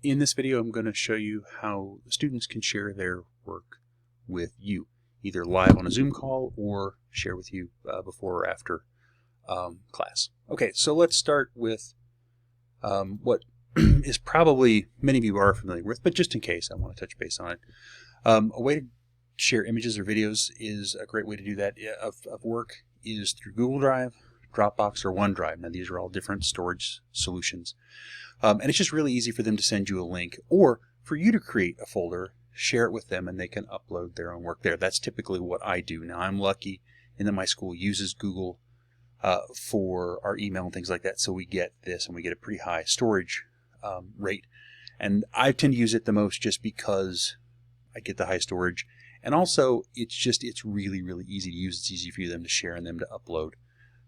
In this video, I'm going to show you how students can share their work with you, either live on a Zoom call or share with you before or after class. Okay, so let's start with what is probably many of you are familiar with, but just in case, I want to touch base on it. A way to share images or videos is a great way to do that of work is through Google Drive, Dropbox, or OneDrive. Now, these are all different storage solutions. And it's just really easy for them to send you a link or for you to create a folder, share it with them, and they can upload their own work there. That's typically what I do. Now, I'm lucky in that my school uses Google for our email and things like that, so we get this and we get a pretty high storage rate. And I tend to use it the most just because I get the high storage. And also, it's really, really easy to use. It's easy for them to share and them to upload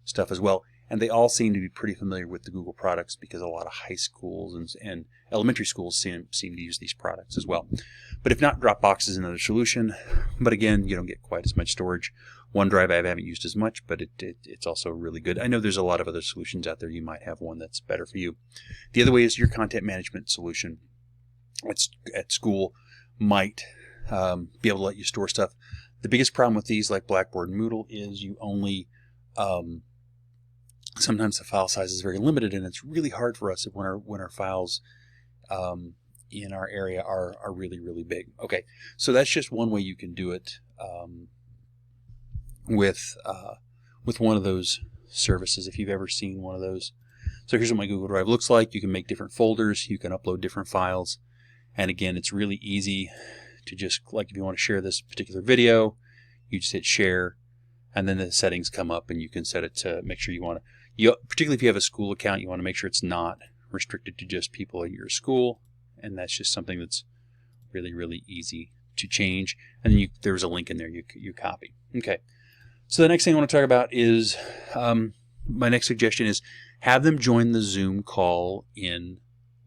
stuff as well. And they all seem to be pretty familiar with the Google products because a lot of high schools and elementary schools seem to use these products as well. But if not, Dropbox is another solution. But again, you don't get quite as much storage. OneDrive I haven't used as much, but it's also really good. I know there's a lot of other solutions out there. You might have one that's better for you. The other way is your content management solution at school might be able to let you store stuff. The biggest problem with these, like Blackboard and Moodle, is you only sometimes the file size is very limited, and it's really hard for us when our files in our area are really, really big. Okay, so that's just one way you can do it with one of those services, if you've ever seen one of those. So here's what my Google Drive looks like. You can make different folders. You can upload different files. And again, it's really easy to just, like if you want to share this particular video, you just hit share, and then the settings come up and you can set it to make sure particularly if you have a school account, you want to make sure it's not restricted to just people at your school. And that's just something that's really, really easy to change. And then there's a link in there you copy. Okay. So the next thing I want to talk about is, my next suggestion is have them join the Zoom call in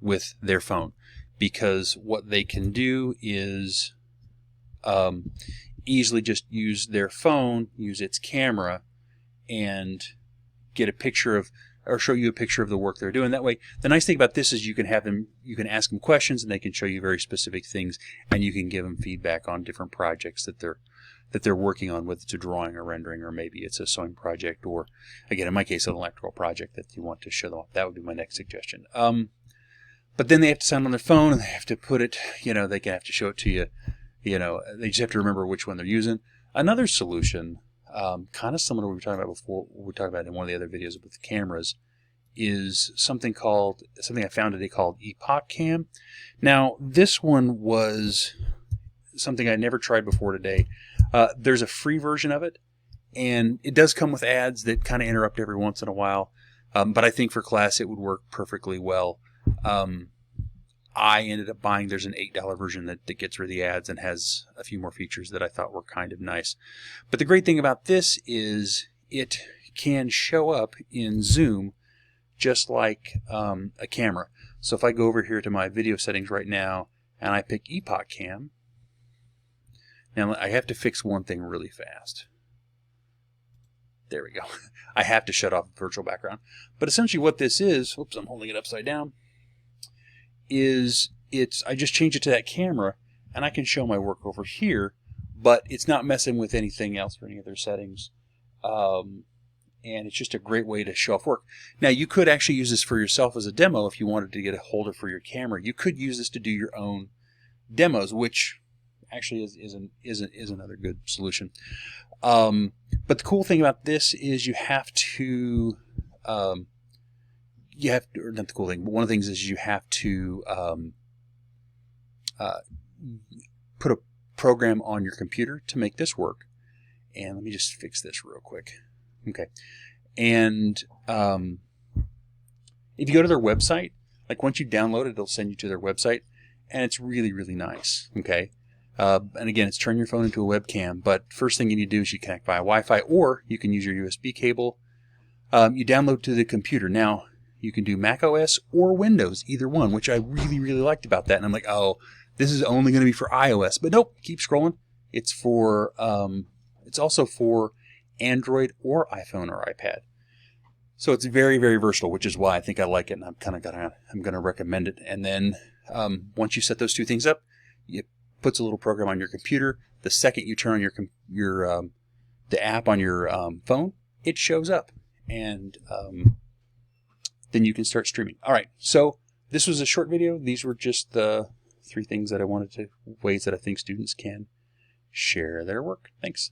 with their phone, because what they can do is easily just use their phone, use its camera, and get a picture of, or show you a picture of the work they're doing. That way, the nice thing about this is you can ask them questions, and they can show you very specific things, and you can give them feedback on different projects that they're working on, whether it's a drawing or rendering, or maybe it's a sewing project, or again, in my case, an electrical project that you want to show them off. That would be my next suggestion. But then they have to sign on their phone, and they have to put it, they can have to show it to you. They just have to remember which one they're using. Another solution, kind of similar to what we were talking about before, we talked about in one of the other videos with the cameras, is something I found today called Epoch Cam. Now, this one was something I never tried before today. There's a free version of it, and it does come with ads that kind of interrupt every once in a while. But I think for class it would work perfectly well. I ended up buying, there's an $8 version that gets rid of the ads and has a few more features that I thought were kind of nice. But the great thing about this is it can show up in Zoom just like a camera. So if I go over here to my video settings right now and I pick Epoch Cam, now I have to fix one thing really fast. There we go. I have to shut off the virtual background. But essentially what this is, oops, I'm holding it upside down, is I just change it to that camera, and I can show my work over here, but it's not messing with anything else or any other settings. And it's just a great way to show off work. Now, you could actually use this for yourself as a demo if you wanted to get a holder for your camera. You could use this to do your own demos, which actually is another good solution. But the cool thing about this is or not the cool thing, but one of the things is you have to put a program on your computer to make this work. And let me just fix this real quick. Okay. And if you go to their website, like once you download it, it'll send you to their website, and it's really, really nice. Okay. And again, it's turn your phone into a webcam, but first thing you need to do is you connect via Wi-Fi, or you can use your USB cable. You download to the computer. Now, you can do Mac OS or Windows, either one, which I really, really liked about that. And I'm like, oh, this is only going to be for iOS. But nope, keep scrolling. It's also for Android or iPhone or iPad. So it's very, very versatile, which is why I think I like it, and I'm going to recommend it. And then Once you set those two things up, it puts a little program on your computer. The second you turn on the app on your phone, it shows up, and then you can start streaming. All right, so this was a short video. These were just the 3 things that I wanted to, ways that I think students can share their work. Thanks.